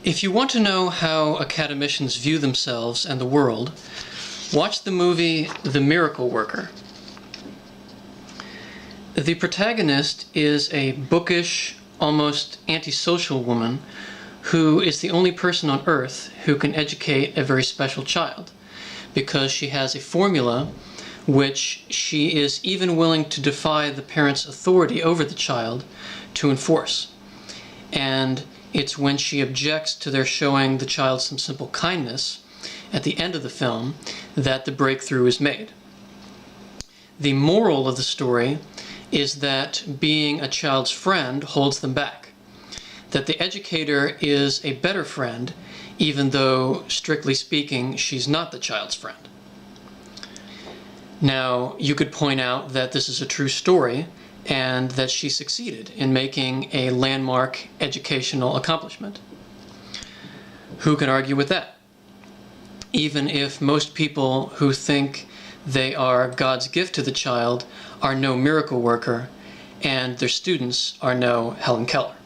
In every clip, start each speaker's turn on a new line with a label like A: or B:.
A: If you want to know how academicians view themselves and the world, watch the movie The Miracle Worker. The protagonist is a bookish, almost antisocial woman who is the only person on earth who can educate a very special child, because she has a formula which she is even willing to defy the parents' authority over the child to enforce. And it's when she objects to their showing the child some simple kindness at the end of the film that the breakthrough is made. The moral of the story is that being a child's friend holds them back, that the educator is a better friend even though, strictly speaking, she's not the child's friend. Now, you could point out that this is a true story and that she succeeded in making a landmark educational accomplishment. Who can argue with that? Even if most people who think they are God's gift to the child are no miracle worker and their students are no Helen Keller.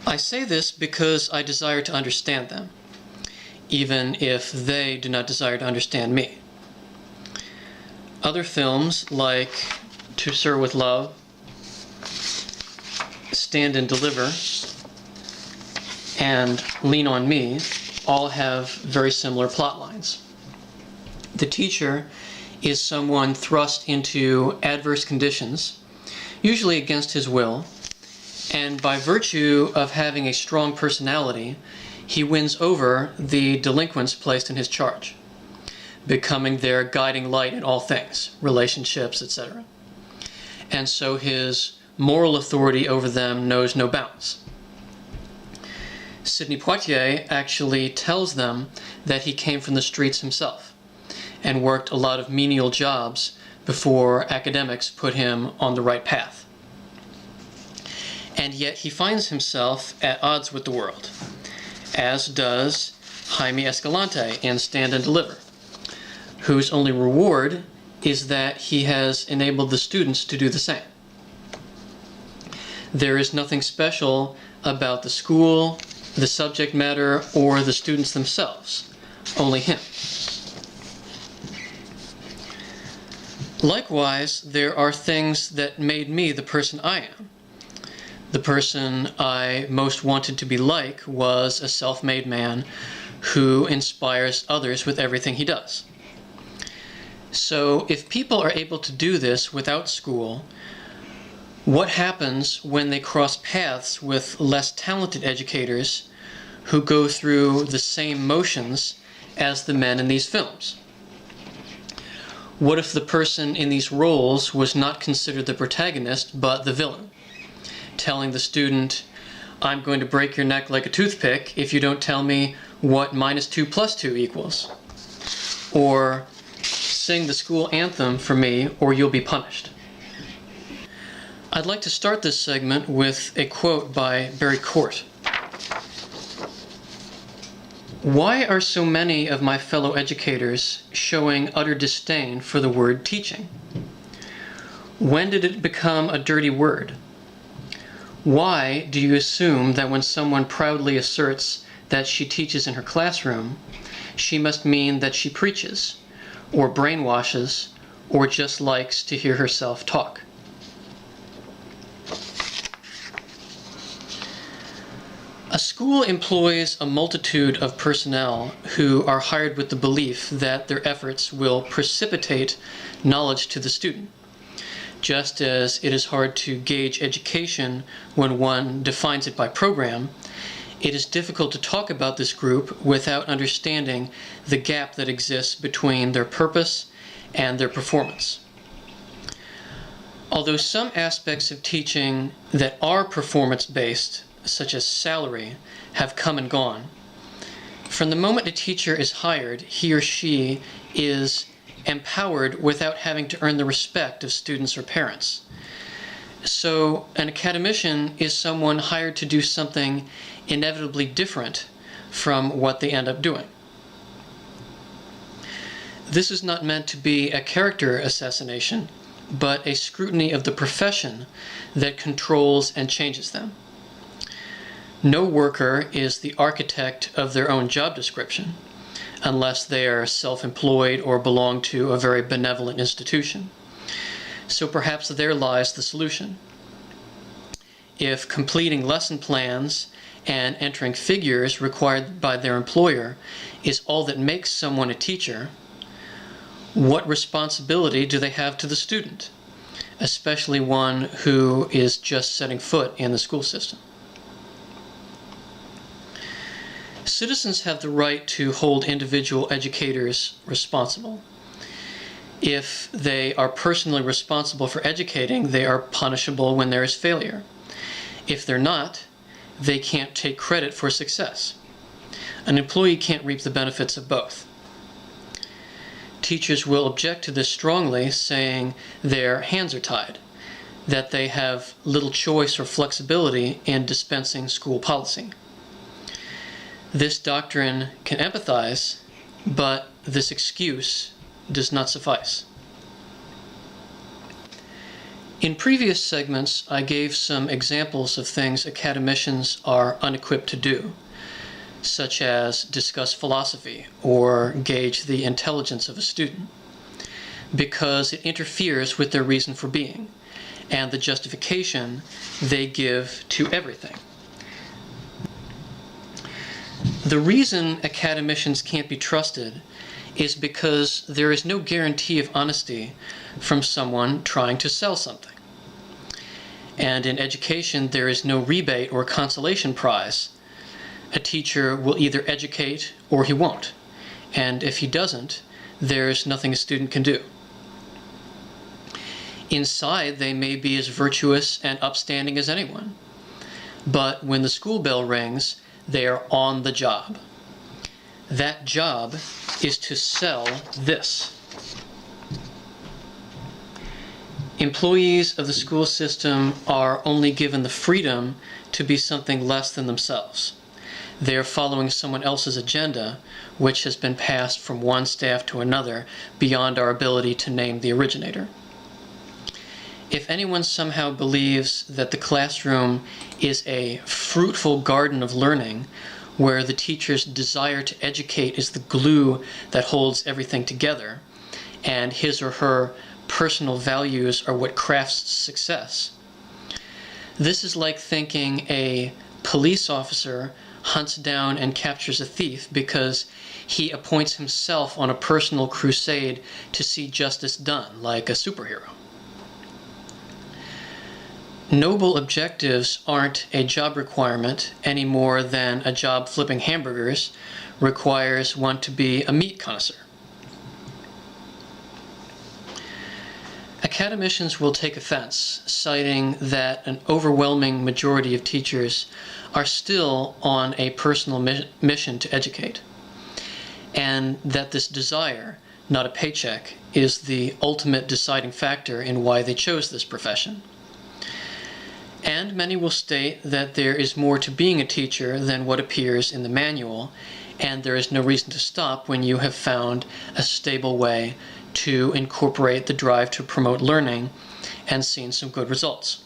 A: I say this because I desire to understand them, even if they do not desire to understand me. Other films like To Sir with Love, Stand and Deliver, and Lean on Me all have very similar plot lines. The teacher is someone thrust into adverse conditions, usually against his will, and by virtue of having a strong personality, he wins over the delinquents placed in his charge, becoming their guiding light in all things, relationships, etc. And so his moral authority over them knows no bounds. Sidney Poitier actually tells them that he came from the streets himself and worked a lot of menial jobs before academics put him on the right path. And yet he finds himself at odds with the world, as does Jaime Escalante in Stand and Deliver, whose only reward is that he has enabled the students to do the same. There is nothing special about the school, the subject matter, or the students themselves, only him. Likewise, there are things that made me the person I am. The person I most wanted to be like was a self-made man who inspires others with everything he does. So if people are able to do this without school, what happens when they cross paths with less talented educators who go through the same motions as the men in these films? What if the person in these roles was not considered the protagonist but the villain, telling the student, "I'm going to break your neck like a toothpick if you don't tell me what -2 + 2 equals," or "Sing the school anthem for me or you'll be punished"? I'd like to start this segment with a quote by Barry Court. "Why are so many of my fellow educators showing utter disdain for the word teaching? When did it become a dirty word? Why do you assume that when someone proudly asserts that she teaches in her classroom, she must mean that she preaches, or brainwashes, or just likes to hear herself talk?" A school employs a multitude of personnel who are hired with the belief that their efforts will precipitate knowledge to the student. Just as it is hard to gauge education when one defines it by program, it is difficult to talk about this group without understanding the gap that exists between their purpose and their performance. Although some aspects of teaching that are performance-based, such as salary, have come and gone, from the moment a teacher is hired, he or she is empowered without having to earn the respect of students or parents. So an academician is someone hired to do something inevitably different from what they end up doing. This is not meant to be a character assassination, but a scrutiny of the profession that controls and changes them. No worker is the architect of their own job description, unless they are self-employed or belong to a very benevolent institution. So perhaps there lies the solution. If completing lesson plans and entering figures required by their employer is all that makes someone a teacher, what responsibility do they have to the student, especially one who is just setting foot in the school system? Citizens have the right to hold individual educators responsible. If they are personally responsible for educating, they are punishable when there is failure. If they're not, they can't take credit for success. An employee can't reap the benefits of both. Teachers will object to this strongly, saying their hands are tied, that they have little choice or flexibility in dispensing school policy. This doctrine can empathize, but this excuse does not suffice. In previous segments, I gave some examples of things academicians are unequipped to do, such as discuss philosophy or gauge the intelligence of a student, because it interferes with their reason for being and the justification they give to everything. The reason academicians can't be trusted is because there is no guarantee of honesty from someone trying to sell something. And in education, there is no rebate or consolation prize. A teacher will either educate or he won't. And if he doesn't, there's nothing a student can do. Inside, they may be as virtuous and upstanding as anyone. But when the school bell rings, they are on the job. That job is to sell this. Employees of the school system are only given the freedom to be something less than themselves. They are following someone else's agenda, which has been passed from one staff to another beyond our ability to name the originator. If anyone somehow believes that the classroom is a fruitful garden of learning, where the teacher's desire to educate is the glue that holds everything together, and his or her personal values are what crafts success, this is like thinking a police officer hunts down and captures a thief because he appoints himself on a personal crusade to see justice done, like a superhero. Noble objectives aren't a job requirement any more than a job flipping hamburgers requires one to be a meat connoisseur. Academicians will take offense, citing that an overwhelming majority of teachers are still on a personal mission to educate, and that this desire, not a paycheck, is the ultimate deciding factor in why they chose this profession. And many will state that there is more to being a teacher than what appears in the manual, and there is no reason to stop when you have found a stable way to incorporate the drive to promote learning and seen some good results.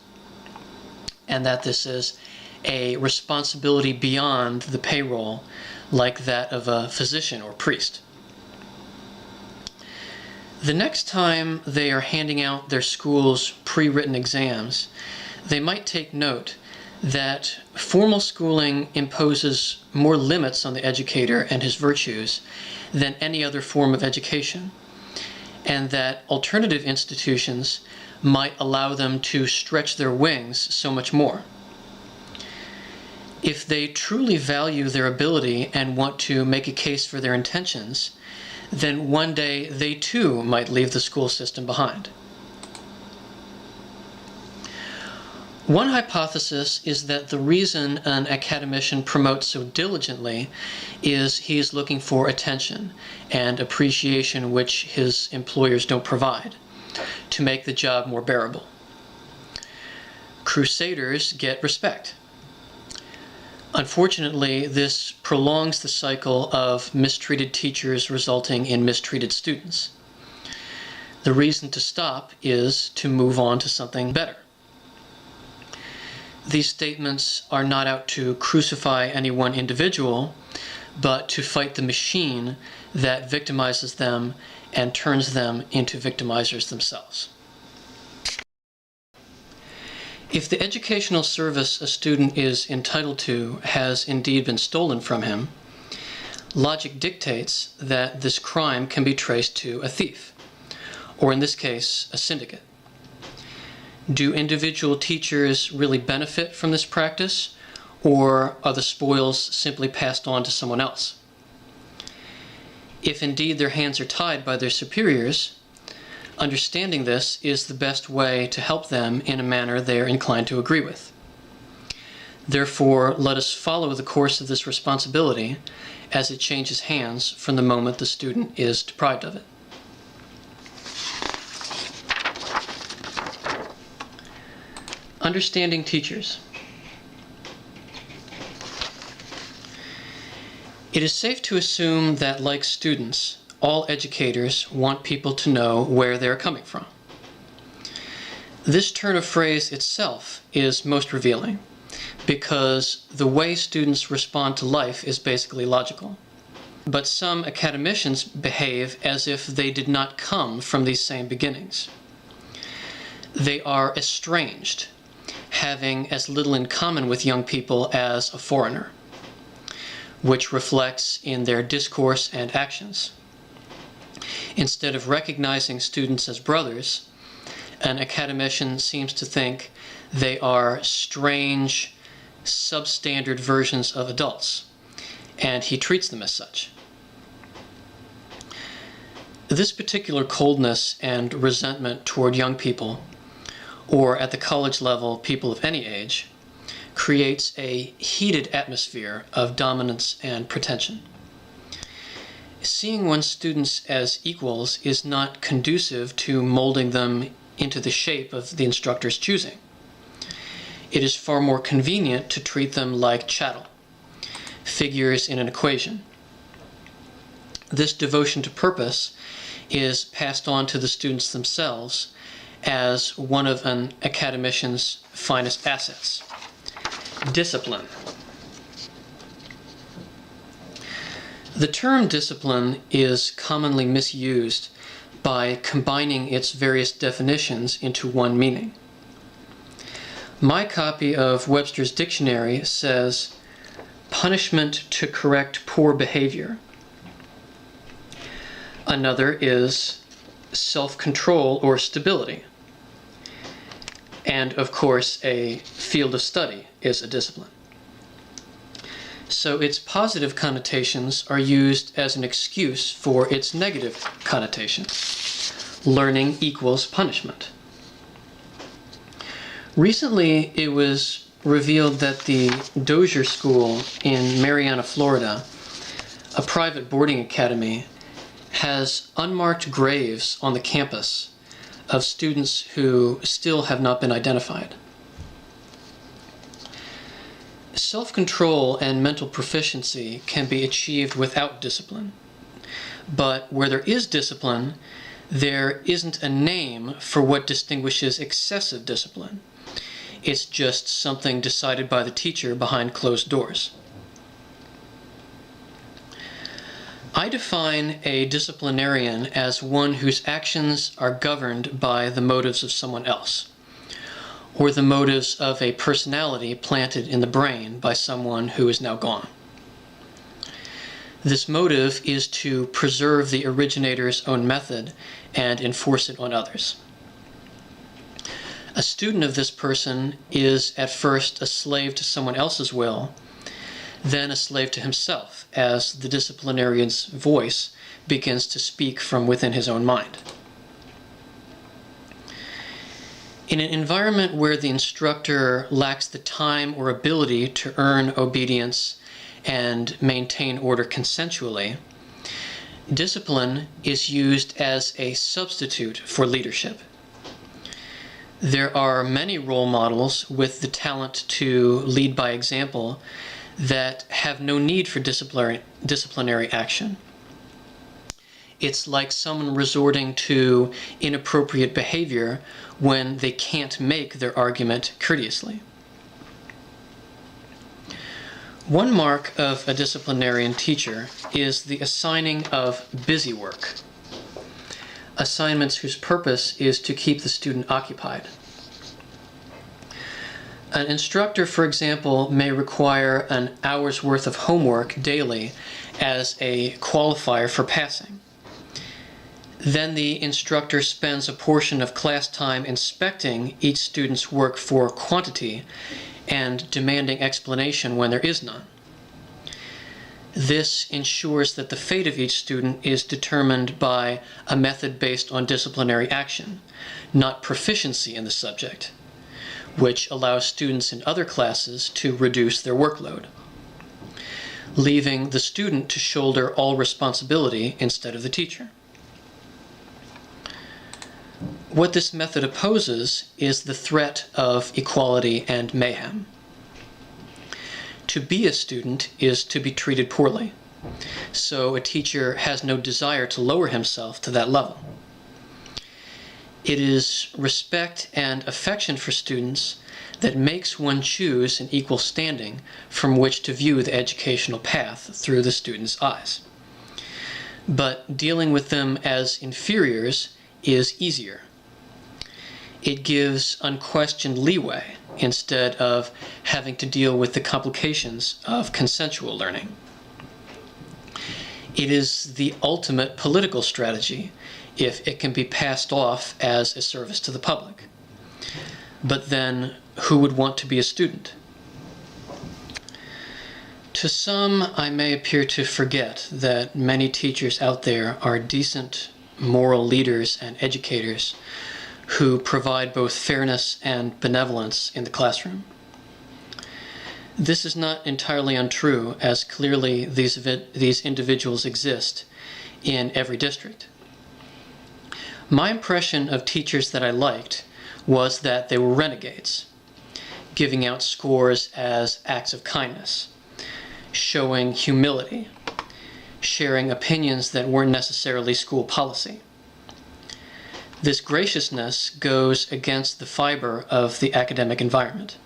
A: And that this is a responsibility beyond the payroll, like that of a physician or priest. The next time they are handing out their school's pre-written exams, they might take note that formal schooling imposes more limits on the educator and his virtues than any other form of education, and that alternative institutions might allow them to stretch their wings so much more. If they truly value their ability and want to make a case for their intentions, then one day they too might leave the school system behind. One hypothesis is that the reason an academician promotes so diligently is he is looking for attention and appreciation which his employers don't provide, to make the job more bearable. Crusaders get respect. Unfortunately, this prolongs the cycle of mistreated teachers resulting in mistreated students. The reason to stop is to move on to something better. these statements are not out to crucify any one individual, but to fight the machine that victimizes them and turns them into victimizers themselves. If the educational service a student is entitled to has indeed been stolen from him, logic dictates that this crime can be traced to a thief, or in this case, a syndicate. Do individual teachers really benefit from this practice, or are the spoils simply passed on to someone else? If indeed their hands are tied by their superiors, understanding this is the best way to help them in a manner they are inclined to agree with. Therefore, let us follow the course of this responsibility as it changes hands from the moment the student is deprived of it. Understanding teachers. It is safe to assume that, like students, all educators want people to know where they are coming from. This turn of phrase itself is most revealing, because the way students respond to life is basically logical. But some academicians behave as if they did not come from these same beginnings. They are estranged, having as little in common with young people as a foreigner, which reflects in their discourse and actions. Instead of recognizing students as brothers, an academician seems to think they are strange, substandard versions of adults, and he treats them as such. This particular coldness and resentment toward young people, or at the college level, people of any age, creates a heated atmosphere of dominance and pretension. Seeing one's students as equals is not conducive to molding them into the shape of the instructor's choosing. It is far more convenient to treat them like chattel, figures in an equation. This devotion to purpose is passed on to the students themselves as one of an academician's finest assets: discipline. The term discipline is commonly misused by combining its various definitions into one meaning. My copy of Webster's dictionary says, punishment to correct poor behavior. Another is self-control or stability. And of course, a field of study is a discipline. So its positive connotations are used as an excuse for its negative connotations. Learning equals punishment. Recently, it was revealed that the Dozier School in Marianna, Florida, a private boarding academy, has unmarked graves on the campus of students who still have not been identified. Self-control and mental proficiency can be achieved without discipline. But where there is discipline, there isn't a name for what distinguishes excessive discipline. It's just something decided by the teacher behind closed doors. I define a disciplinarian as one whose actions are governed by the motives of someone else, or the motives of a personality planted in the brain by someone who is now gone. This motive is to preserve the originator's own method and enforce it on others. A student of this person is at first a slave to someone else's will, then a slave to himself, as the disciplinarian's voice begins to speak from within his own mind. In an environment where the instructor lacks the time or ability to earn obedience and maintain order consensually, discipline is used as a substitute for leadership. There are many role models with the talent to lead by example that have no need for disciplinary action. It's like someone resorting to inappropriate behavior when they can't make their argument courteously. One mark of a disciplinarian teacher is the assigning of busy work, assignments whose purpose is to keep the student occupied. An instructor, for example, may require an hour's worth of homework daily as a qualifier for passing. Then the instructor spends a portion of class time inspecting each student's work for quantity and demanding explanation when there is none. This ensures that the fate of each student is determined by a method based on disciplinary action, not proficiency in the subject, which allows students in other classes to reduce their workload, leaving the student to shoulder all responsibility instead of the teacher. What this method opposes is the threat of equality and mayhem. To be a student is to be treated poorly, so a teacher has no desire to lower himself to that level. It is respect and affection for students that makes one choose an equal standing from which to view the educational path through the student's eyes. But dealing with them as inferiors is easier. It gives unquestioned leeway instead of having to deal with the complications of consensual learning. It is the ultimate political strategy if it can be passed off as a service to the public. But then, who would want to be a student? To some, I may appear to forget that many teachers out there are decent, moral leaders and educators who provide both fairness and benevolence in the classroom. This is not entirely untrue, as clearly these individuals exist in every district. My impression of teachers that I liked was that they were renegades, giving out scores as acts of kindness, showing humility, sharing opinions that weren't necessarily school policy. This graciousness goes against the fiber of the academic environment.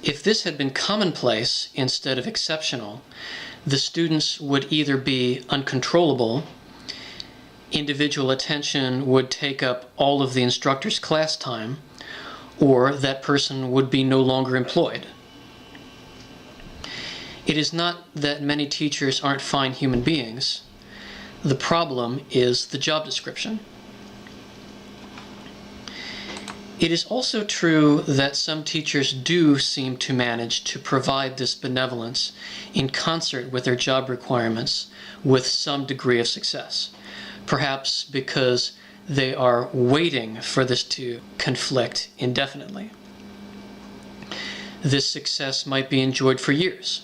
A: If this had been commonplace instead of exceptional, the students would either be uncontrollable, individual attention would take up all of the instructor's class time, or that person would be no longer employed. It is not that many teachers aren't fine human beings. The problem is the job description. It is also true that some teachers do seem to manage to provide this benevolence in concert with their job requirements with some degree of success, perhaps because they are waiting for this to conflict indefinitely. This success might be enjoyed for years,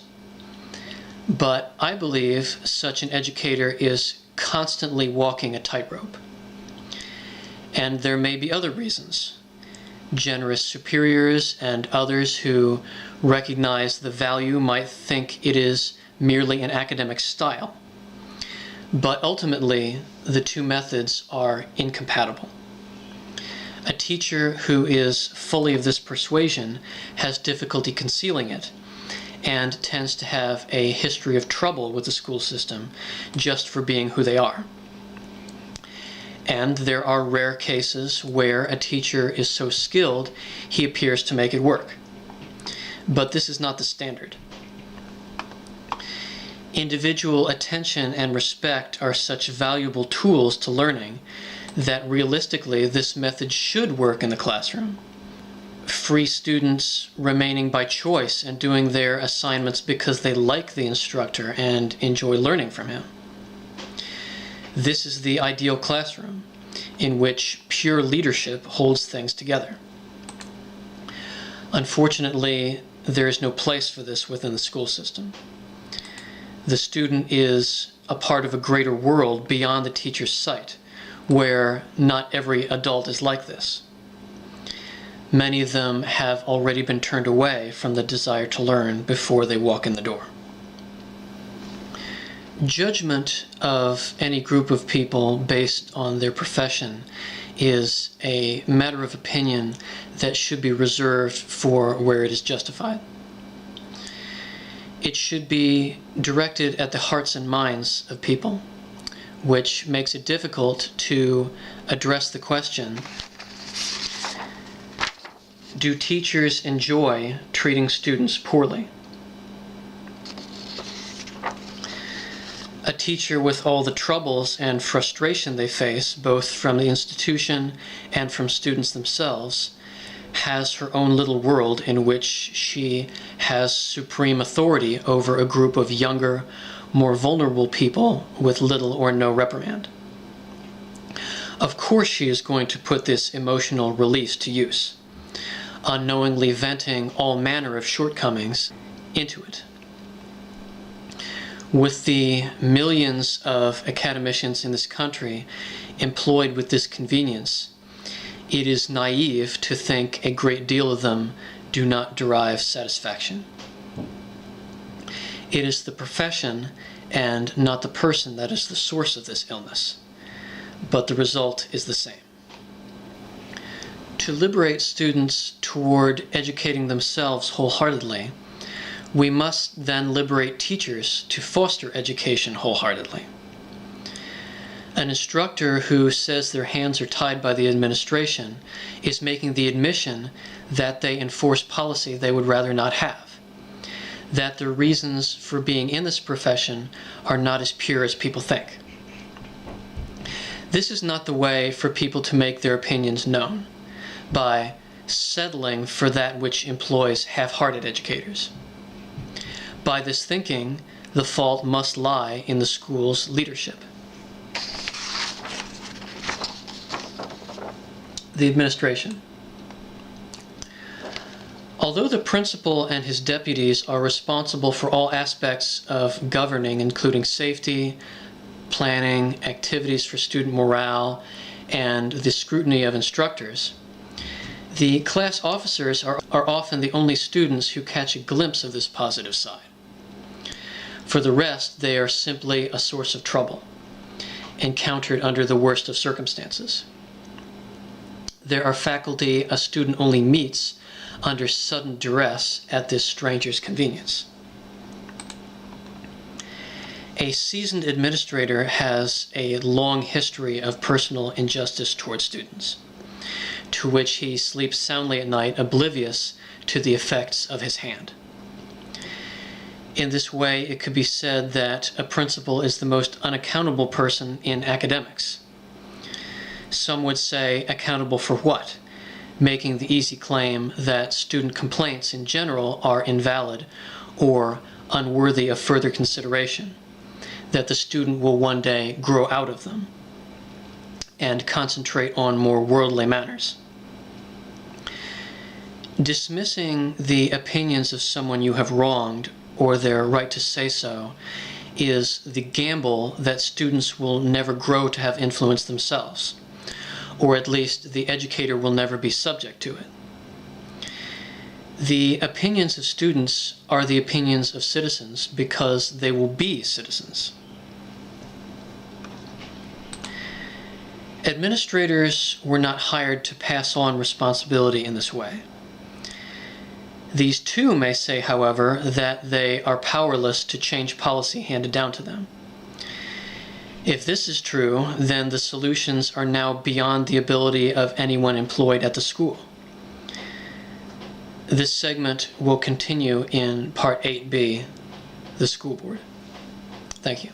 A: but I believe such an educator is constantly walking a tightrope. And there may be other reasons. Generous superiors and others who recognize the value might think it is merely an academic style. But ultimately, the two methods are incompatible. A teacher who is fully of this persuasion has difficulty concealing it and tends to have a history of trouble with the school system just for being who they are. And there are rare cases where a teacher is so skilled he appears to make it work. But this is not the standard. Individual attention and respect are such valuable tools to learning that realistically this method should work in the classroom. Free students remaining by choice and doing their assignments because they like the instructor and enjoy learning from him. This is the ideal classroom in which pure leadership holds things together. Unfortunately, there is no place for this within the school system. The student is a part of a greater world beyond the teacher's sight, where not every adult is like this. Many of them have already been turned away from the desire to learn before they walk in the door. Judgment of any group of people based on their profession is a matter of opinion that should be reserved for where it is justified. It should be directed at the hearts and minds of people, which makes it difficult to address the question, do teachers enjoy treating students poorly? A teacher, with all the troubles and frustration they face, both from the institution and from students themselves, has her own little world in which she has supreme authority over a group of younger, more vulnerable people with little or no reprimand. Of course she is going to put this emotional release to use, unknowingly venting all manner of shortcomings into it. With the millions of academicians in this country employed with this convenience, it is naive to think a great deal of them do not derive satisfaction. It is the profession and not the person that is the source of this illness, but the result is the same. To liberate students toward educating themselves wholeheartedly, we must then liberate teachers to foster education wholeheartedly. An instructor who says their hands are tied by the administration is making the admission that they enforce policy they would rather not have, that their reasons for being in this profession are not as pure as people think. This is not the way for people to make their opinions known, by settling for that which employs half-hearted educators. By this thinking, the fault must lie in the school's leadership. The administration. Although the principal and his deputies are responsible for all aspects of governing, including safety, planning, activities for student morale, and the scrutiny of instructors, the class officers are often the only students who catch a glimpse of this positive side. For the rest, they are simply a source of trouble, encountered under the worst of circumstances. There are faculty a student only meets under sudden duress at this stranger's convenience. A seasoned administrator has a long history of personal injustice toward students, to which he sleeps soundly at night, oblivious to the effects of his hand. In this way, it could be said that a principal is the most unaccountable person in academics. Some would say, accountable for what? Making the easy claim that student complaints in general are invalid or unworthy of further consideration, that the student will one day grow out of them and concentrate on more worldly matters. Dismissing the opinions of someone you have wronged or their right to say so is the gamble that students will never grow to have influence themselves, or at least the educator will never be subject to it. The opinions of students are the opinions of citizens because they will be citizens. Administrators were not hired to pass on responsibility in this way. These too may say, however, that they are powerless to change policy handed down to them. If this is true, then the solutions are now beyond the ability of anyone employed at the school. This segment will continue in Part 8b, the school board. Thank you.